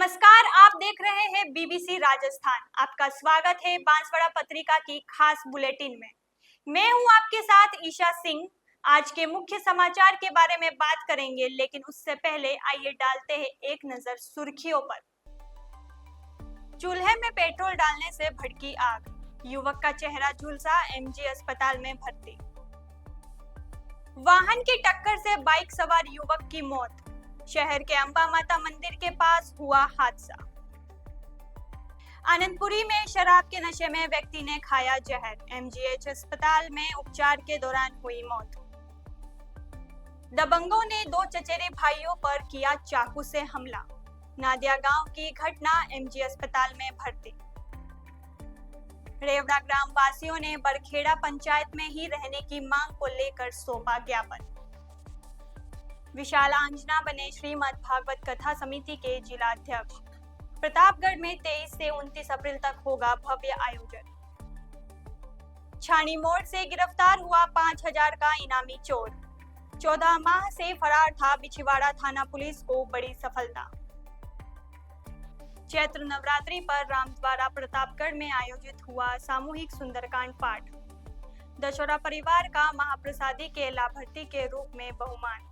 नमस्कार, आप देख रहे हैं बीबीसी राजस्थान। आपका स्वागत है बांसवाड़ा पत्रिका की खास बुलेटिन में। मैं हूं आपके साथ ईशा सिंह। आज के मुख्य समाचार के बारे में बात करेंगे, लेकिन उससे पहले आइए डालते हैं एक नजर सुर्खियों पर। चूल्हे में पेट्रोल डालने से भड़की आग, युवक का चेहरा झुलसा, एमजी अस्पताल में भर्ती। वाहन की टक्कर से बाइक सवार युवक की मौत, शहर के अंबा माता मंदिर के पास हुआ हादसा। आनंदपुरी में शराब के नशे में व्यक्ति ने खाया जहर, एमजीएच अस्पताल में उपचार के दौरान हुई मौत। दबंगों ने दो चचेरे भाइयों पर किया चाकू से हमला, नादिया गांव की घटना, एमजी अस्पताल में भर्ती। रेवड़ा ग्राम वासियों ने बरखेड़ा पंचायत में ही रहने की मांग को लेकर सौंपा ज्ञापन। विशाल आंजना बने श्रीमद् भागवत कथा समिति के जिला अध्यक्ष। प्रतापगढ़ में 23 से 29 अप्रैल तक होगा भव्य आयोजन। छानी मोड़ से गिरफ्तार हुआ 5000 का इनामी चोर, 14 माह से फरार था, बिछिवाड़ा थाना पुलिस को बड़ी सफलता। चैत्र नवरात्रि पर रामद्वारा प्रतापगढ़ में आयोजित हुआ सामूहिक सुंदरकांड पाठ। दशहरा परिवार का महाप्रसादी के लाभार्थी के रूप में बहुमान।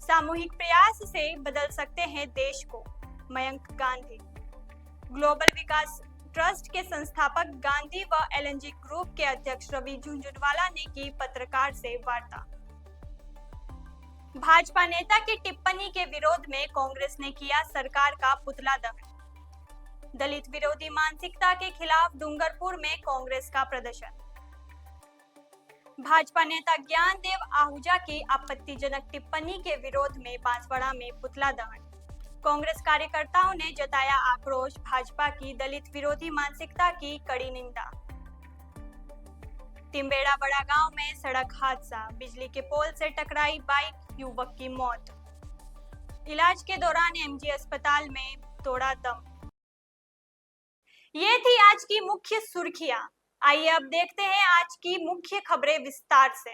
सामूहिक प्रयास से बदल सकते हैं देश को, मयंक गांधी। ग्लोबल विकास ट्रस्ट के संस्थापक गांधी व एलएनजी ग्रुप के अध्यक्ष रवि झुंझुनवाला ने की पत्रकार से वार्ता। भाजपा नेता की टिप्पणी के विरोध में कांग्रेस ने किया सरकार का पुतला दहन। दलित विरोधी मानसिकता के खिलाफ डूंगरपुर में कांग्रेस का प्रदर्शन। भाजपा नेता ज्ञानदेव आहूजा की आपत्तिजनक टिप्पणी के विरोध में बांसवाड़ा में पुतला दहन। कांग्रेस कार्यकर्ताओं ने जताया आक्रोश, भाजपा की दलित विरोधी मानसिकता की कड़ी निंदा। टिम्बेड़ा बड़ा गांव में सड़क हादसा, बिजली के पोल से टकराई बाइक, युवक की मौत। इलाज के दौरान एमजी अस्पताल में तोड़ा दम। ये थी आज की मुख्य सुर्खियां। आइए अब देखते हैं आज की मुख्य खबरें विस्तार से।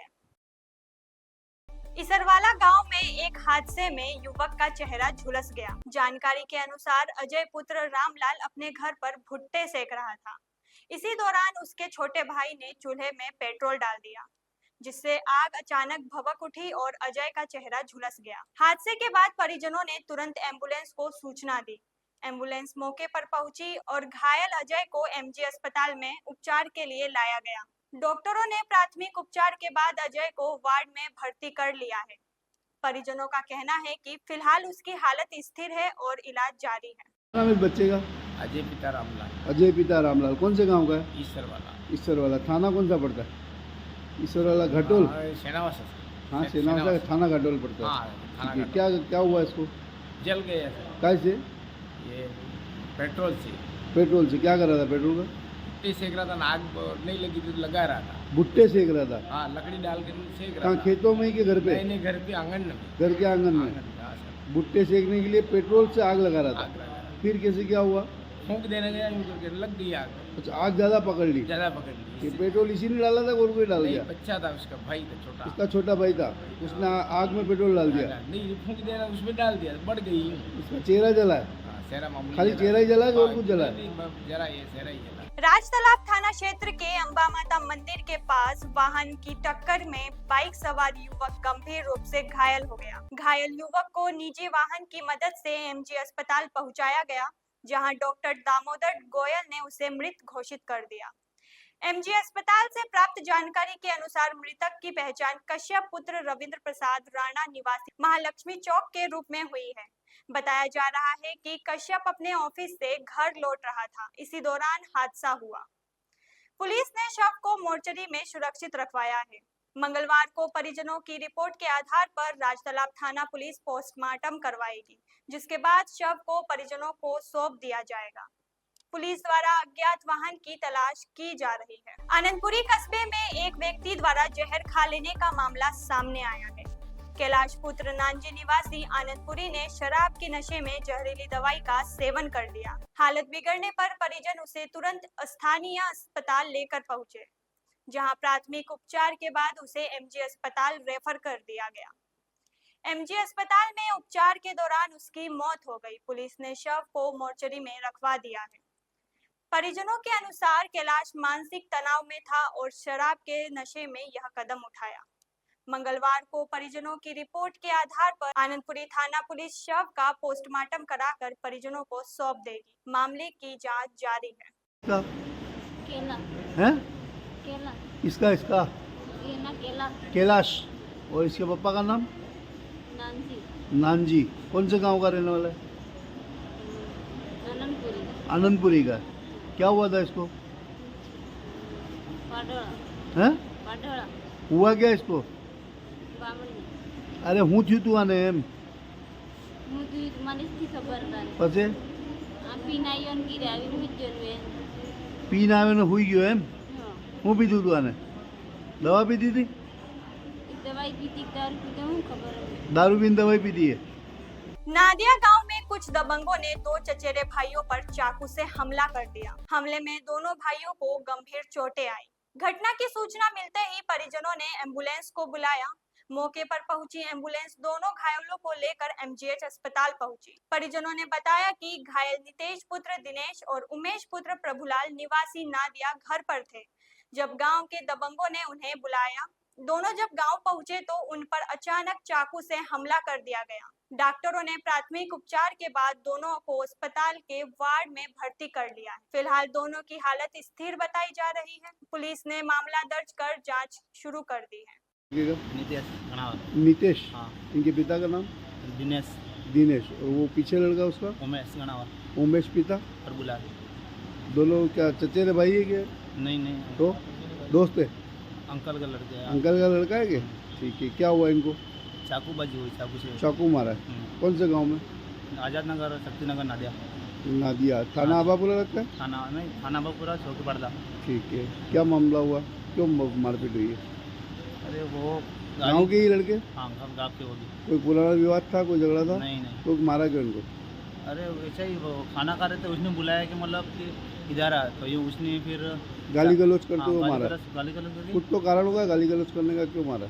इसरवाला गांव में एक हादसे में युवक का चेहरा झुलस गया। जानकारी के अनुसार अजय पुत्र रामलाल अपने घर पर भुट्टे सेक रहा था। इसी दौरान उसके छोटे भाई ने चूल्हे में पेट्रोल डाल दिया, जिससे आग अचानक भभक उठी और अजय का चेहरा झुलस गया। हादसे के बाद परिजनों ने तुरंत एम्बुलेंस को सूचना दी। एम्बुलेंस मौके पर पहुंची और घायल अजय को एमजी अस्पताल में उपचार के लिए लाया गया। डॉक्टरों ने प्राथमिक उपचार के बाद अजय को वार्ड में भर्ती कर लिया है। परिजनों का कहना है कि फिलहाल उसकी हालत स्थिर है और इलाज जारी है। नाम है बच्चे का? अजय पिता रामलाल। अजय पिता रामलाल। कौन से गांव का है? ईश्वरवाला। ईश्वरवाला। थाना कौन सा पड़ता है? ईश्वरवाला घाटोल। सेनावासा। हाँ, सेनावासा थाना घाटोल पड़ता है। हाँ, ठीक है। क्या हुआ इसको? जल गया कैसे? ये पेट्रोल से। पेट्रोल से क्या कर रहा था? पेट्रोल का भुट्टे सेक रहा था, आग नहीं लगी तो लगा रहा था। भुट्टे सेक रहा था? हाँ, लकड़ी डाल के सेक रहा कहाँ, था। खेतों में कि घर पे? नहीं, घर पे आंगन में। घर के आंगन में भुट्टे सेकने के लिए पेट्रोल से आग लगा रहा था। फिर कैसे क्या हुआ? फूंक देने गया, लग गई आग। अच्छा, आग ज्यादा पकड़ ली? ज्यादा पकड़ ली। पेट्रोल इसी ने डाला था और कोई डाल दिया? बच्चा था उसका, भाई था छोटा। उसका छोटा भाई था, उसने आग में पेट्रोल डाल दिया? नहीं, फूंक देना उसमें डाल दिया, बढ़ गई। उसका चेहरा जला है? खाली चेहरा ही जला है और कुछ जला है? जरा ये चेहरा ही जला। राजतालाब थाना क्षेत्र के अंबा माता मंदिर के पास वाहन की टक्कर में बाइक सवार युवक गंभीर रूप से घायल हो गया। घायल युवक को निजी वाहन की मदद से एमजी अस्पताल पहुंचाया गया, जहां डॉक्टर दामोदर गोयल ने उसे मृत घोषित कर दिया। एमजी अस्पताल से प्राप्त जानकारी के अनुसार मृतक की पहचान कश्यप पुत्र रविंद्र प्रसाद राणा निवासी महालक्ष्मी चौक के रूप में हुई है। बताया जा रहा है कि कश्यप अपने ऑफिस से घर लौट रहा था, इसी दौरान हादसा हुआ। पुलिस ने शव को मोर्चरी में सुरक्षित रखवाया है। मंगलवार को परिजनों की रिपोर्ट के आधार पर राजतालाब थाना पुलिस पोस्टमार्टम करवाएगी, जिसके बाद शव को परिजनों को सौंप दिया जाएगा। पुलिस द्वारा अज्ञात वाहन की तलाश की जा रही है। आनंदपुरी कस्बे में एक व्यक्ति द्वारा जहर खा लेने का मामला सामने आया है। कैलाश पुत्र नांजी निवासी आनंदपुरी ने शराब के नशे में जहरीली दवाई का सेवन कर लिया। हालत बिगड़ने पर परिजन उसे तुरंत स्थानीय अस्पताल लेकर पहुंचे, जहां प्राथमिक उपचार के बाद उसे एमजी अस्पताल रेफर कर दिया गया। एमजी अस्पताल में उपचार के दौरान उसकी मौत हो गई। पुलिस ने शव को मोर्चरी में रखवा दिया है। परिजनों के अनुसार कैलाश मानसिक तनाव में था और शराब के नशे में यह कदम उठाया। मंगलवार को परिजनों की रिपोर्ट के आधार पर आनंदपुरी थाना पुलिस शव का पोस्टमार्टम कराकर परिजनों को सौंप देगी। मामले की जांच जारी है। इसका केला है केला इसका ये ना केला कैलाश और इसके पापा का नाम नानसी नानजी। कौन से गांव का रहने वाला है? आनंदपुरी आनंदपुरी का। क्या हुआ था इसको? पाडोळा हैं? पाडोळा हुआ क्या इसको? बामणी अरे हूँ थी तू आने एम હું તું મને થી ખબર તારે પછી આ પીનાઈઓન ગીરે આવીને વિજ્જન વે પીને આવે ને હુઈ ગયો એમ? હું પીધું તું આને? દવા પીધી હતી? એક દવાઈ પીતી દારૂ પીતે હું ખબર दारू पीने दवाई पीती है? नादिया गांव में कुछ दबंगों ने दो चचेरे भाइयों पर चाकू से हमला कर दिया। हमले में दोनों भाइयों को गंभीर चोटें आई। घटना की सूचना मिलते ही परिजनों ने एम्बुलेंस को बुलाया। मौके पर पहुंची एम्बुलेंस दोनों घायलों को लेकर एमजीएच अस्पताल पहुंची। परिजनों ने बताया कि घायल नितेश पुत्र दिनेश और उमेश पुत्र प्रभुलाल निवासी नादिया घर पर थे जब गांव के दबंगों ने उन्हें बुलाया। दोनों जब गांव पहुंचे तो उन पर अचानक चाकू से हमला कर दिया गया। डॉक्टरों ने प्राथमिक उपचार के बाद दोनों को अस्पताल के वार्ड में भर्ती कर लिया है। फिलहाल दोनों की हालत स्थिर बताई जा रही है। पुलिस ने मामला दर्ज कर जांच शुरू कर दी है। नितेश गणावत। नितेश। हाँ। इनके पिता का नाम? दिनेश दिनेश। और वो पीछे लड़का उसका? उमेश गणावत। उमेश। पिता? प्रभुलाल। दोनों क्या चचेरे भाई है क्या? नहीं तो दोस्त है? अंकल का लड़के हैं। अंकल का लड़का है क्या? ठीक है। क्या हुआ इनको? चाकू बाजी हुई, चाकू से। चाकू मारा है? कौन से गांव में? आजाद नगर, शक्ति नगर, नादिया। नादिया। थाना आबापुरा लगता है? थाना नहीं, थाना बापूरा, चौकी पड़ता। ठीक है। क्या मामला हुआ? क्यों मारपीट हुई है? अरे वो गांव के ही लड़के? हाँ, गाँव के होगी। कोई पुराना विवाद था? कोई झगड़ा था? नहीं। तो मारा क्यों इनको? अरे वैसे ही वो खाना खा रहे थे, उसने बुलाया कि मतलब कि इधर आ, तो ये उसने फिर गाली गलौज करते हाँ, हुए मारा? गाली गलौज करी। कुछ तो कारण होगा गाली गलौज करने का, क्यों मारा?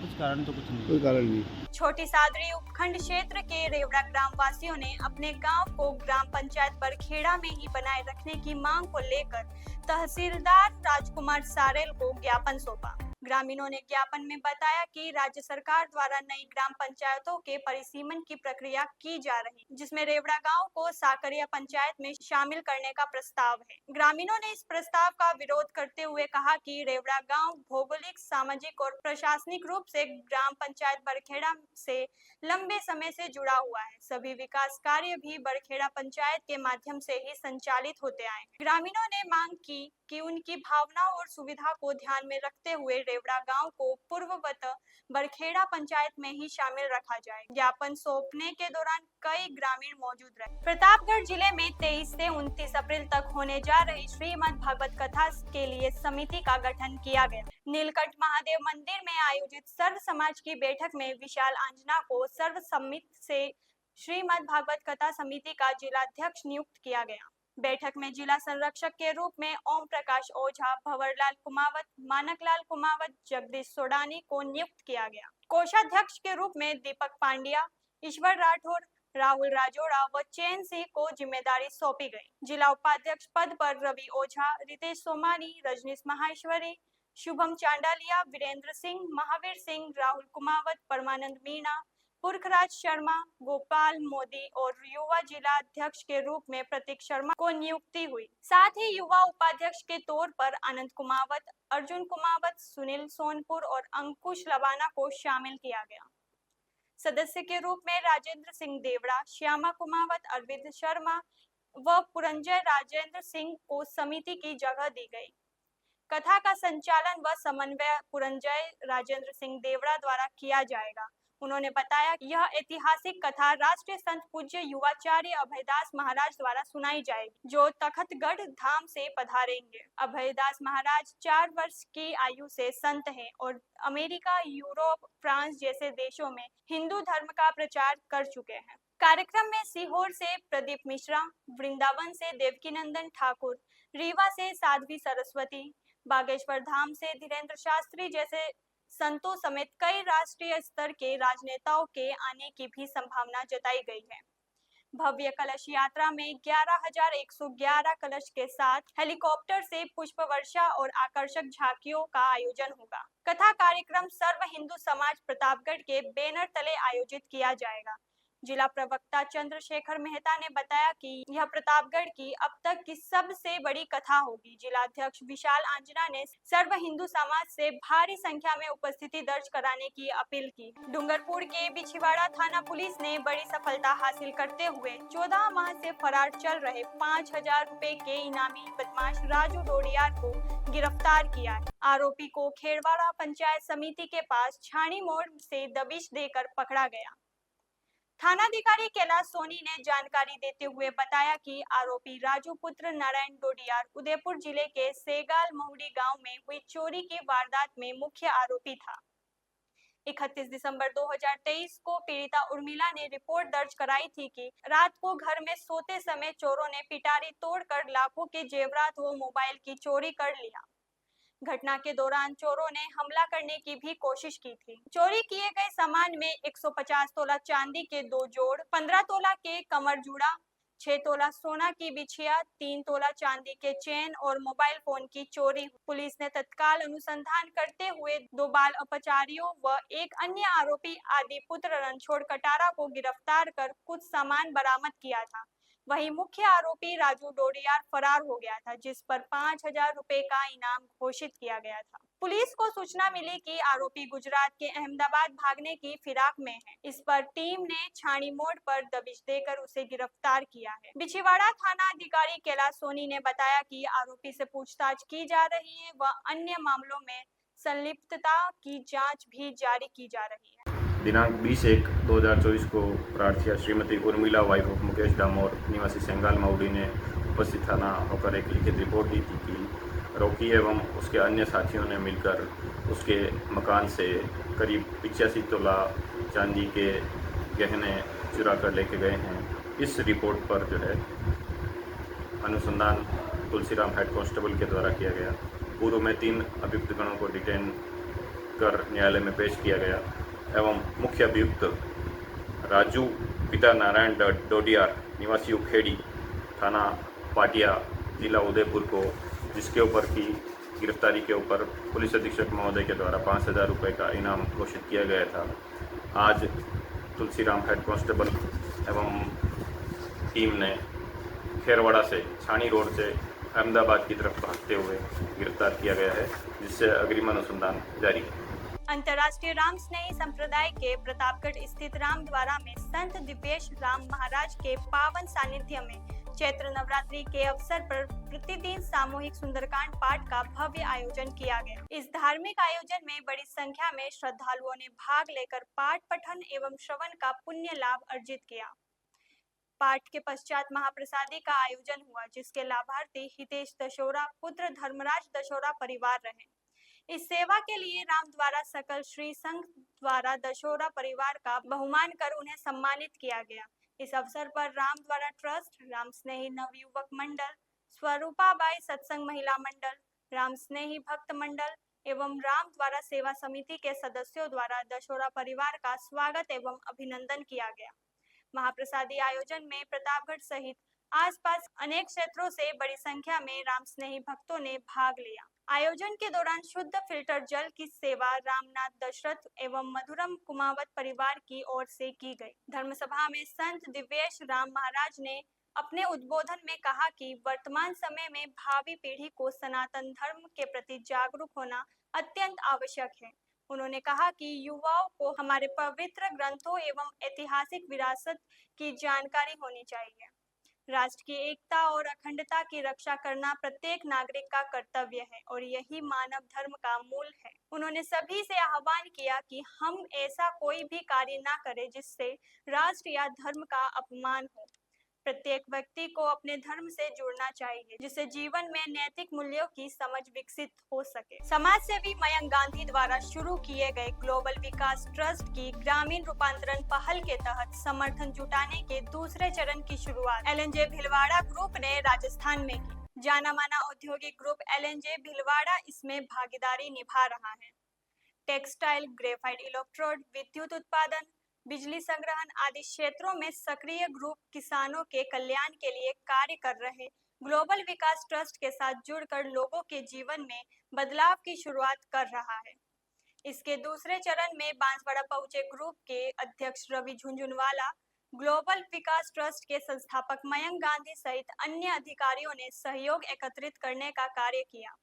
कुछ कारण तो कुछ नहीं। कोई कारण नहीं। छोटी सादरी उपखंड क्षेत्र के रेवड़ा ग्राम वासियों ने अपने गांव को ग्राम पंचायत बरखेड़ा में ही बनाए रखने की मांग को लेकर तहसीलदार राजकुमार सारेल को ज्ञापन सौंपा। ग्रामीणों ने ज्ञापन में बताया कि राज्य सरकार द्वारा नई ग्राम पंचायतों के परिसीमन की प्रक्रिया की जा रही, जिसमें रेवड़ा गांव को साकरिया पंचायत में शामिल करने का प्रस्ताव है। ग्रामीणों ने इस प्रस्ताव का विरोध करते हुए कहा कि रेवड़ा गांव भौगोलिक, सामाजिक और प्रशासनिक रूप से ग्राम पंचायत बरखेड़ा से लंबे समय से जुड़ा हुआ है। सभी विकास कार्य भी बरखेड़ा पंचायत के माध्यम से ही संचालित होते आए हैं। ग्रामीणों ने मांग की कि उनकी भावनाओं और सुविधा को ध्यान में रखते हुए रेवड़ा गांव को पूर्ववत बरखेड़ा पंचायत में ही शामिल रखा जाए। ज्ञापन सौंपने के दौरान कई ग्रामीण मौजूद रहे। प्रतापगढ़ जिले में 23 से 29 अप्रैल तक होने जा रही श्रीमद् भागवत कथा के लिए समिति का गठन किया गया। नीलकंठ महादेव मंदिर में आयोजित सर्व समाज की बैठक में विशाल आंजना को सर्वसम्मति से श्रीमद् भागवत कथा समिति का जिलाध्यक्ष नियुक्त किया गया। बैठक में जिला संरक्षक के रूप में ओम प्रकाश ओझा, भंवरलाल कुमावत, मानकलाल कुमावत, जगदीश सोडानी को नियुक्त किया गया। कोषाध्यक्ष के रूप में दीपक पांड्या, ईश्वर राठौर, राहुल राजोड़ा व चैन सिंह को जिम्मेदारी सौंपी गई। जिला उपाध्यक्ष पद पर रवि ओझा, रितेश सोमानी, रजनीश माहेश्वरी, शुभम चांडालिया, वीरेंद्र सिंह, महावीर सिंह, राहुल कुमावत, परमानंद मीणा, पुरखराज शर्मा, गोपाल मोदी और युवा जिला अध्यक्ष के रूप में प्रतीक शर्मा को नियुक्ति हुई। साथ ही युवा उपाध्यक्ष के तौर पर आनंद कुमावत, अर्जुन कुमावत, सुनील सोनपुर और अंकुश लवाना को शामिल किया गया। सदस्य के रूप में राजेंद्र सिंह देवड़ा, श्यामा कुमावत, अरविंद शर्मा व पुरंजय राजेंद्र सिंह को समिति की जगह दी गई। कथा का संचालन व समन्वय पुरंजय राजेंद्र सिंह देवड़ा द्वारा किया जाएगा। उन्होंने बताया कि यह ऐतिहासिक कथा राष्ट्रीय संत पूज्य युवाचार्य अभयदास महाराज द्वारा सुनाई जाएगी, जो तखतगढ़ धाम से पधारेंगे। अभयदास महाराज 4 वर्ष की आयु से संत हैं और अमेरिका, यूरोप, फ्रांस जैसे देशों में हिंदू धर्म का प्रचार कर चुके हैं। कार्यक्रम में सीहोर से प्रदीप मिश्रा, वृंदावन से देवकीनंदन ठाकुर, रीवा से साध्वी सरस्वती, बागेश्वर धाम से धीरेन्द्र शास्त्री जैसे संतों समेत कई राष्ट्रीय स्तर के राजनेताओं के आने की भी संभावना जताई गई है। भव्य कलश यात्रा में 11,111 कलश के साथ हेलीकॉप्टर से पुष्प वर्षा और आकर्षक झांकियों का आयोजन होगा। कथा कार्यक्रम सर्व हिंदू समाज प्रतापगढ़ के बैनर तले आयोजित किया जाएगा। जिला प्रवक्ता चंद्रशेखर मेहता ने बताया कि यह प्रतापगढ़ की अब तक की सबसे बड़ी कथा होगी। जिलाध्यक्ष विशाल आंजना ने सर्व हिंदू समाज से भारी संख्या में उपस्थिति दर्ज कराने की अपील की। डूंगरपुर के बिछीवाड़ा थाना पुलिस ने बड़ी सफलता हासिल करते हुए 14 माह से फरार चल रहे 5,000 रुपए के इनामी बदमाश राजू डोडियार को गिरफ्तार किया है। आरोपी को खेड़वाड़ा पंचायत समिति के पास छाणी मोड़ से दबिश देकर पकड़ा गया। थानाधिकारी कैलाश सोनी ने जानकारी देते हुए बताया कि आरोपी राजू पुत्र नारायण डोडियार उदयपुर जिले के सेगाल महुड़ी गांव में हुई चोरी की वारदात में मुख्य आरोपी था। 31 दिसंबर 2023 को पीड़िता उर्मिला ने रिपोर्ट दर्ज कराई थी कि रात को घर में सोते समय चोरों ने पिटारी तोड़कर लाखों के जेवरात व मोबाइल की चोरी कर लिया। घटना के दौरान चोरों ने हमला करने की भी कोशिश की थी। चोरी किए गए सामान में 150 तोला चांदी के 2 जोड़, 15 तोला के कमर जुड़ा, 6 तोला सोना की बिछिया, 3 तोला चांदी के चेन और मोबाइल फोन की चोरी। पुलिस ने तत्काल अनुसंधान करते हुए 2 बाल अपचारियों व एक अन्य आरोपी आदि पुत्र रणछोड़ कटारा को गिरफ्तार कर कुछ सामान बरामद किया था। वहीं मुख्य आरोपी राजू डोडियार फरार हो गया था, जिस पर 5,000 रुपए का इनाम घोषित किया गया था। पुलिस को सूचना मिली कि आरोपी गुजरात के अहमदाबाद भागने की फिराक में है। इस पर टीम ने छाणी मोड़ पर दबिश देकर उसे गिरफ्तार किया है। बिछीवाड़ा थाना अधिकारी कैलाश सोनी ने बताया कि आरोपी से पूछताछ की जा रही है व अन्य मामलों में संलिप्तता की जाँच भी जारी की जा रही है। दिनांक 20/1/2024 को प्रार्थी श्रीमती उर्मिला वाइफ ऑफ मुकेश डामोर निवासी सेंगाल महुड़ी ने उपस्थित थाना होकर एक लिखित रिपोर्ट दी थी कि रॉकी एवं उसके अन्य साथियों ने मिलकर उसके मकान से करीब 85 तोला चांदी के गहने चुरा कर लेके गए हैं। इस रिपोर्ट पर जो है अनुसंधान तुलसीराम हेड कांस्टेबल के द्वारा किया गया। पूर्व में 3 अभियुक्त गणों को डिटेन कर न्यायालय में पेश किया गया एवं मुख्य अभियुक्त राजू पिता नारायण डोडियार निवासी उखेड़ी थाना पाटिया जिला उदयपुर को, जिसके ऊपर की गिरफ्तारी के ऊपर पुलिस अधीक्षक महोदय के द्वारा 5,000 रुपये का इनाम घोषित किया गया था। आज तुलसीराम हेड कांस्टेबल एवं टीम ने खेरवाड़ा से छाणी रोड से अहमदाबाद की तरफ भागते हुए गिरफ्तार किया गया है, जिससे अग्रिम अनुसंधान जारी है। अंतर्राष्ट्रीय राम स्नेही संप्रदाय के प्रतापगढ़ स्थित रामद्वारा में संत दिव्येश राम महाराज के पावन सानिध्य में चैत्र नवरात्रि के अवसर पर प्रतिदिन सामूहिक सुंदरकांड पाठ का भव्य आयोजन किया गया। इस धार्मिक आयोजन में बड़ी संख्या में श्रद्धालुओं ने भाग लेकर पाठ पठन एवं श्रवण का पुण्य लाभ अर्जित किया। पाठ के पश्चात महाप्रसादी का आयोजन हुआ, जिसके लाभार्थी हितेश दशोरा पुत्र धर्मराज दशोरा परिवार रहे। इस सेवा के लिए राम द्वारा सकल श्री संघ द्वारा दशोरा परिवार का बहुमान कर उन्हें सम्मानित किया गया। इस अवसर पर राम द्वारा ट्रस्ट, राम स्नेही नवयुवक मंडल, स्वरूपाबाई सत्संग महिला मंडल, राम स्नेही भक्त मंडल एवं राम द्वारा सेवा समिति के सदस्यों द्वारा दशोरा परिवार का स्वागत एवं अभिनंदन किया गया। महाप्रसादी आयोजन में प्रतापगढ़ सहित आसपास अनेक क्षेत्रों से बड़ी संख्या में राम स्नेही भक्तों ने भाग लिया। आयोजन के दौरान शुद्ध फिल्टर जल की सेवा रामनाथ दशरथ एवं मधुरम कुमावत परिवार की ओर से की गई। धर्मसभा में संत दिव्येश राम महाराज ने अपने उद्बोधन में कहा कि वर्तमान समय में भावी पीढ़ी को सनातन धर्म के प्रति जागरूक होना अत्यंत आवश्यक है। उन्होंने कहा कि युवाओं को हमारे पवित्र ग्रंथों एवं ऐतिहासिक विरासत की जानकारी होनी चाहिए। राष्ट्र की एकता और अखंडता की रक्षा करना प्रत्येक नागरिक का कर्तव्य है और यही मानव धर्म का मूल है। उन्होंने सभी से आह्वान किया कि हम ऐसा कोई भी कार्य न करें जिससे राष्ट्र या धर्म का अपमान हो। प्रत्येक व्यक्ति को अपने धर्म से जुड़ना चाहिए, जिससे जीवन में नैतिक मूल्यों की समझ विकसित हो सके। समाज सेवी मयंक गांधी द्वारा शुरू किए गए ग्लोबल विकास ट्रस्ट की ग्रामीण रूपांतरण पहल के तहत समर्थन जुटाने के दूसरे चरण की शुरुआत LNJ भिलवाड़ा ग्रुप ने राजस्थान में की। जाना माना औद्योगिक ग्रुप LNJ भिलवाड़ा इसमें भागीदारी निभा रहा है। टेक्सटाइल, ग्रेफाइट इलेक्ट्रोड, विद्युत उत्पादन, बिजली संग्रहण आदि क्षेत्रों में सक्रिय ग्रुप किसानों के कल्याण के लिए कार्य कर रहे ग्लोबल विकास ट्रस्ट के साथ जुड़कर लोगों के जीवन में बदलाव की शुरुआत कर रहा है। इसके दूसरे चरण में बांसवाड़ा पहुंचे ग्रुप के अध्यक्ष रवि झुंझुनवाला, ग्लोबल विकास ट्रस्ट के संस्थापक मयंक गांधी सहित अन्य अधिकारियों ने सहयोग एकत्रित करने का कार्य किया।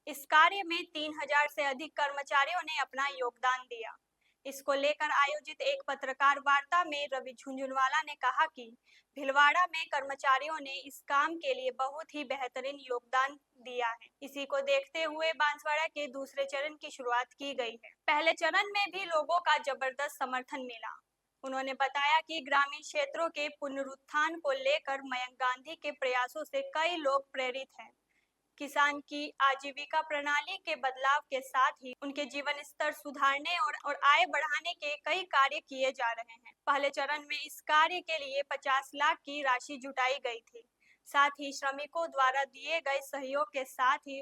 इस कार्य में 3000 से अधिक कर्मचारियों ने अपना योगदान दिया। इसको लेकर आयोजित एक पत्रकार वार्ता में रवि झुंझुनवाला ने कहा कि भिलवाड़ा में कर्मचारियों ने इस काम के लिए बहुत ही बेहतरीन योगदान दिया है। इसी को देखते हुए बांसवाड़ा के दूसरे चरण की शुरुआत की गई है। पहले चरण में भी लोगों का जबरदस्त समर्थन मिला। उन्होंने बताया कि ग्रामीण क्षेत्रों के पुनरुत्थान को लेकर मयंक गांधी के प्रयासों से कई लोग प्रेरित हैं। किसान की आजीविका प्रणाली के बदलाव के साथ ही उनके जीवन स्तर सुधारने और आय बढ़ाने के कई कार्य किए जा रहे हैं। पहले चरण में इस कार्य के लिए 50 लाख की राशि जुटाई गई थी। साथ ही श्रमिकों द्वारा दिए गए सहयोग के साथ ही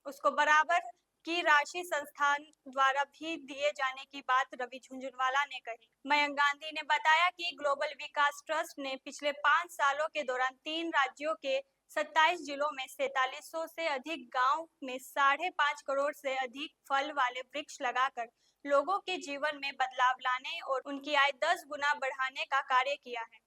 उसको बराबर की राशि संस्थान द्वारा भी दिए जाने की बात रवि झुंझुनवाला ने कही। मयंक गांधी ने बताया कि ग्लोबल विकास ट्रस्ट ने पिछले 5 सालों के दौरान 3 राज्यों के 27 जिलों में 4700 से अधिक गांव में 5.5 करोड़ से अधिक फल वाले वृक्ष लगाकर लोगों के जीवन में बदलाव लाने और उनकी आय 10 गुना बढ़ाने का कार्य किया है।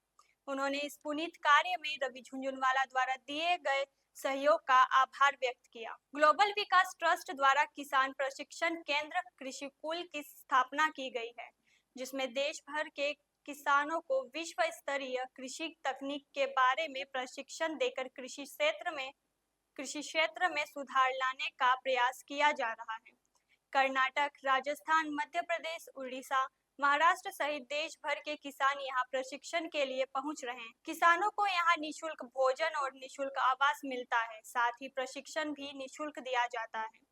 उन्होंने इस पुनीत कार्य में रवि झुंझुनवाला द्वारा दिए गए सहयोग का आभार व्यक्त किया। ग्लोबल विकास ट्रस्ट द्वारा किसान प्रशिक्षण केंद्र कृषिकुल की स्थापना की गई है, जिसमें देश भर के किसानों को विश्व स्तरीय कृषि तकनीक के बारे में प्रशिक्षण देकर कृषि क्षेत्र में सुधार लाने का प्रयास किया जा रहा है। कर्नाटक, राजस्थान, मध्य प्रदेश, उड़ीसा, महाराष्ट्र सहित देश भर के किसान यहाँ प्रशिक्षण के लिए पहुँच रहे हैं। किसानों को यहाँ निःशुल्क भोजन और निःशुल्क आवास मिलता है। साथ ही प्रशिक्षण भी निःशुल्क दिया जाता है।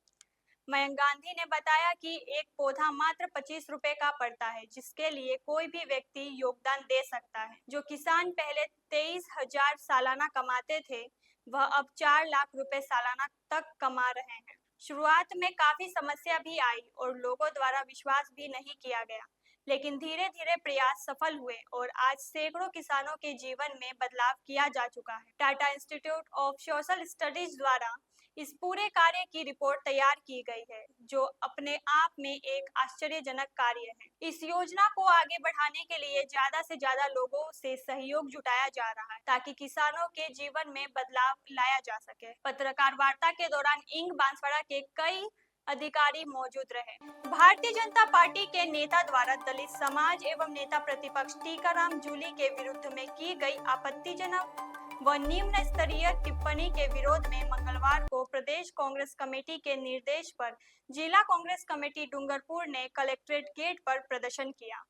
मयंक गांधी ने बताया कि एक पौधा मात्र 25 रुपए का पड़ता है, जिसके लिए कोई भी व्यक्ति योगदान दे सकता है। जो किसान पहले 23,000 सालाना कमाते थे, वह अब 4 लाख रुपए सालाना तक कमा रहे हैं। शुरुआत में काफी समस्या भी आई और लोगों द्वारा विश्वास भी नहीं किया गया, लेकिन धीरे धीरे प्रयास सफल हुए और आज सैकड़ों किसानों के जीवन में बदलाव किया जा चुका है। Tata institute of social studies द्वारा इस पूरे कार्य की रिपोर्ट तैयार की गई है, जो अपने आप में एक आश्चर्यजनक कार्य है। इस योजना को आगे बढ़ाने के लिए ज्यादा से ज्यादा लोगों से सहयोग जुटाया जा रहा है, ताकि किसानों के जीवन में बदलाव लाया जा सके। पत्रकार वार्ता के दौरान इंग बांसवाड़ा के कई अधिकारी मौजूद रहे। भारतीय जनता पार्टी के नेता द्वारा दलित समाज एवं नेता प्रतिपक्ष टीकाराम जूली के विरुद्ध में की गई आपत्तिजनक व निम्न स्तरीय टिप्पणी के विरोध में मंगलवार को प्रदेश कांग्रेस कमेटी के निर्देश पर जिला कांग्रेस कमेटी डूंगरपुर ने कलेक्ट्रेट गेट पर प्रदर्शन किया।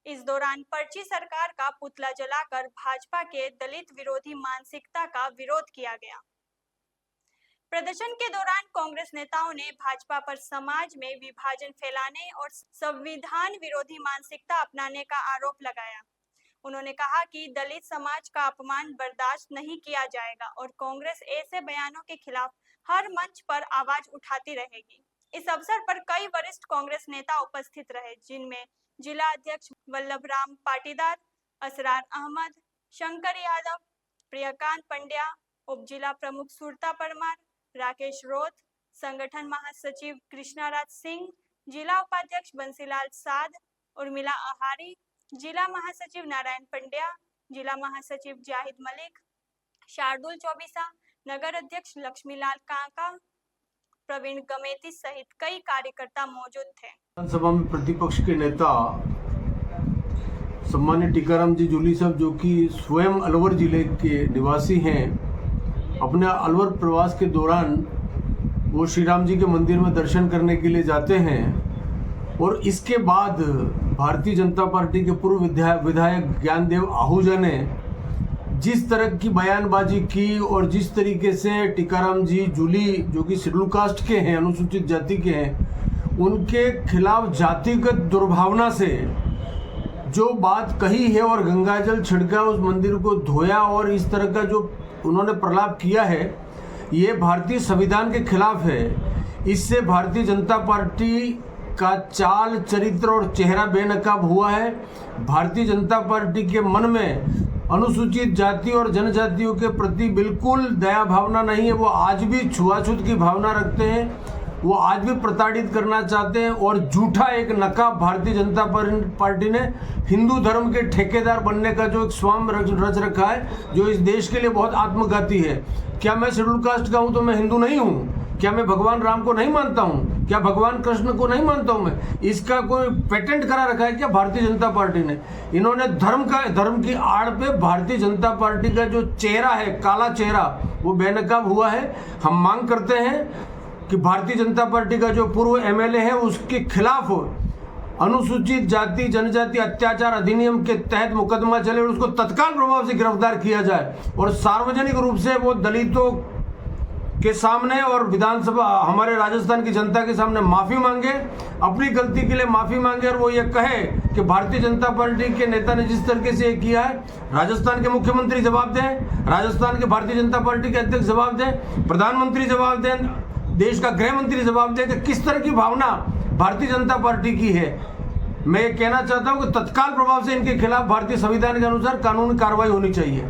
इस दौरान पर्ची सरकार का पुतला जलाकर भाजपा के दलित विरोधी मानसिकता का विरोध किया गया। प्रदर्शन के दौरान कांग्रेस नेताओं ने भाजपा पर समाज में विभाजन फैलाने और संविधान विरोधी मानसिकता अपनाने का आरोप लगाया। उन्होंने कहा कि दलित समाज का अपमान बर्दाश्त नहीं किया जाएगा और कांग्रेस ऐसे बयानों के खिलाफ हर मंच पर आवाज उठाती रहेगी। इस अवसर पर कई वरिष्ठ कांग्रेस नेता उपस्थित रहे, जिनमें जिला अध्यक्ष वल्लभराम पाटीदार, असरार अहमद, शंकर यादव, प्रियकांत पंड्या, उप जिला प्रमुख सुरता परमार, राकेश रोथ, संगठन महासचिव कृष्णाराज सिंह, जिला उपाध्यक्ष बंसीलाल साध, उर्मिला आहारी, जिला महासचिव नारायण पंड्या, जिला महासचिव जाहिद मलिक, शार्दुल चौबीसा, नगर अध्यक्ष लक्ष्मीलाल काका, प्रवीण गमेती सहित कई कार्यकर्ता मौजूद थे। विधानसभा में प्रतिपक्ष के नेता सम्मानित टीकाराम जी जूली साहब, जो कि स्वयं अलवर जिले के निवासी हैं, अपने अलवर प्रवास के दौरान वो श्री राम जी के मंदिर में दर्शन करने के लिए जाते हैं और इसके बाद भारतीय जनता पार्टी के पूर्व विधायक ज्ञानदेव आहूजा ने जिस तरह की बयानबाजी की और जिस तरीके से टीकाराम जी जूली, जो कि शेड्यूल कास्ट के हैं, अनुसूचित जाति के हैं, उनके खिलाफ जातिगत दुर्भावना से जो बात कही है और गंगाजल छिड़का, उस मंदिर को धोया और इस तरह का जो उन्होंने प्रलाप किया है, ये भारतीय संविधान के खिलाफ है। इससे भारतीय जनता पार्टी का चाल, चरित्र और चेहरा बेनकाब हुआ है। भारतीय जनता पार्टी के मन में अनुसूचित जाति और जनजातियों के प्रति बिल्कुल दया भावना नहीं है। वो आज भी छुआछूत की भावना रखते हैं, वो आज भी प्रताड़ित करना चाहते हैं और झूठा एक नकाब भारतीय जनता पार्टी ने हिंदू धर्म के ठेकेदार बनने का जो एक स्वाम रच रखा है, जो इस देश के लिए बहुत आत्मघाती है। क्या मैं शेड्यूल कास्ट का हूं तो मैं हिंदू नहीं हूं? क्या मैं भगवान राम को नहीं मानता हूं? क्या भगवान कृष्ण को नहीं मानता हूं मैं? इसका कोई पेटेंट करा रखा है क्या भारतीय जनता पार्टी ने? इन्होंने धर्म की आड़ पे भारतीय जनता पार्टी का जो चेहरा है, काला चेहरा, वो बेनकाब हुआ है। हम मांग करते हैं कि भारतीय जनता पार्टी का जो पूर्व एमएलए है उसके खिलाफ अनुसूचित जाति जनजाति अत्याचार अधिनियम के तहत मुकदमा चले और उसको तत्काल प्रभाव से गिरफ्तार किया जाए और सार्वजनिक रूप से वो दलितों के सामने और विधानसभा, हमारे राजस्थान की जनता के सामने माफी मांगे, अपनी गलती के लिए माफी मांगे और वो ये कहे कि भारतीय जनता पार्टी के नेता ने जिस तरीके से ये किया है, राजस्थान के मुख्यमंत्री जवाब दें, राजस्थान के भारतीय जनता पार्टी के अध्यक्ष जवाब दें, प्रधानमंत्री जवाब दें, देश का गृह मंत्री जवाब दे कि किस तरह की भावना भारतीय जनता पार्टी की है। मैं ये कहना चाहता हूं कि तत्काल प्रभाव से इनके खिलाफ भारतीय संविधान के अनुसार कानूनी कार्रवाई होनी चाहिए।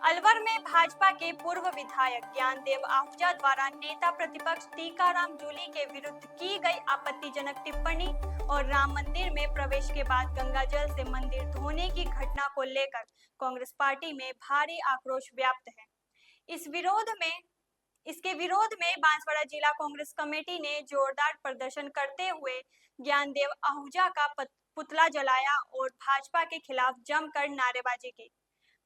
अलवर में भाजपा के पूर्व विधायक ज्ञानदेव आहूजा द्वारा नेता प्रतिपक्ष टीकाराम जूली के विरुद्ध की गई आपत्तिजनक टिप्पणी और राम मंदिर में प्रवेश के बाद गंगाजल से मंदिर धोने की घटना को लेकर कांग्रेस पार्टी में भारी आक्रोश व्याप्त है। इसके विरोध में बांसवाड़ा जिला कांग्रेस कमेटी ने जोरदार प्रदर्शन करते हुए ज्ञानदेव आहूजा का पुतला जलाया और भाजपा के खिलाफ जमकर नारेबाजी की।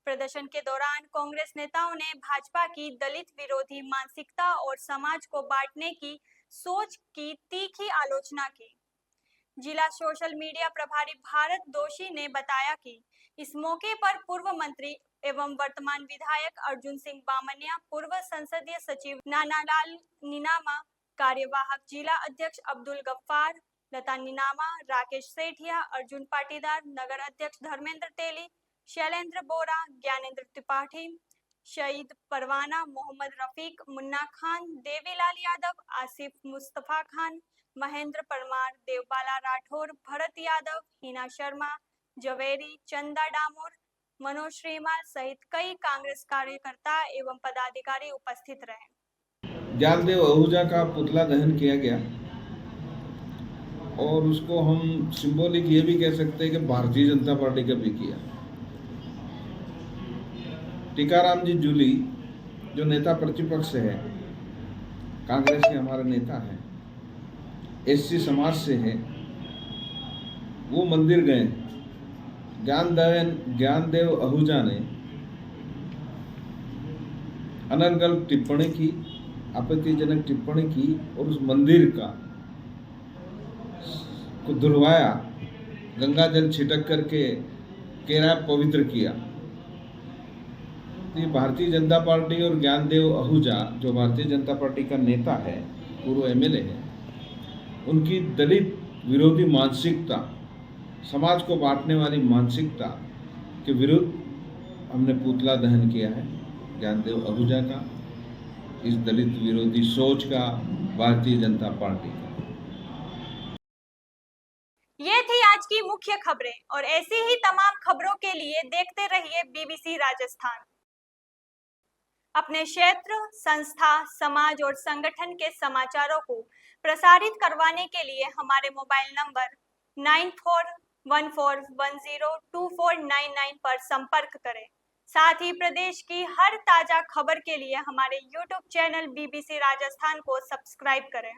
प्रदर्शन के दौरान कांग्रेस नेताओं ने भाजपा की दलित विरोधी मानसिकता और समाज को बांटने की सोच की तीखी आलोचना की। जिला सोशल मीडिया प्रभारी भारत दोषी ने बताया कि इस मौके पर पूर्व मंत्री एवं वर्तमान विधायक अर्जुन सिंह बामनिया, पूर्व संसदीय सचिव नानालाल नीनामा, कार्यवाहक जिला अध्यक्ष अब्दुल गफ्फार, लता नीनामा, राकेश सेठिया, अर्जुन पाटीदार, नगर अध्यक्ष धर्मेंद्र तेली, शैलेंद्र बोरा, ज्ञानेंद्र त्रिपाठी, शहीद परवाना, मोहम्मद रफीक, मुन्ना खान, देवीलाल यादव, आसिफ मुस्तफा खान, महेंद्र परमार, देवबाला राठौर, भरत यादव, हिना शर्मा, जवेरी, चंदा डामोर, मनोज श्रीमाल सहित कई कांग्रेस कार्यकर्ता एवं पदाधिकारी उपस्थित रहे। ज्ञानदेव आहूजा का पुतला दहन किया गया और उसको हम सिंबॉलिक ये भी कह सकते हैं कि भारतीय जनता पार्टी का भी किया। टीकाराम जी जूली जो नेता प्रतिपक्ष है, कांग्रेस के हमारे नेता हैं, एससी समाज से है, वो मंदिर गए। ज्ञानदेव आहूजा ने अनर्गल टिप्पणी की, आपत्तिजनक टिप्पणी की और उस मंदिर को धुलवाया, गंगा जल छिटक करके केरा पवित्र किया। तो ये भारतीय जनता पार्टी और ज्ञानदेव आहूजा जो भारतीय जनता पार्टी का नेता है, पूर्व एमएलए है, उनकी दलित विरोधी मानसिकता, समाज को बांटने वाली मानसिकता के विरुद्ध हमने पुतला दहन किया है ज्ञानदेव आहूजा का, इस दलित विरोधी सोच का, भारतीय जनता पार्टी का। ये थी आज की मुख्य खबरें और ऐसी ही तमाम खबरों के लिए देखते रहिए बीबीसी राजस्थान। अपने क्षेत्र, संस्था, समाज और संगठन के समाचारों को प्रसारित करवाने के लिए हमारे मोबाइल नंबर 9414102499 पर संपर्क करें। साथ ही प्रदेश की हर ताजा खबर के लिए हमारे YouTube चैनल बीबीसी राजस्थान को सब्सक्राइब करें।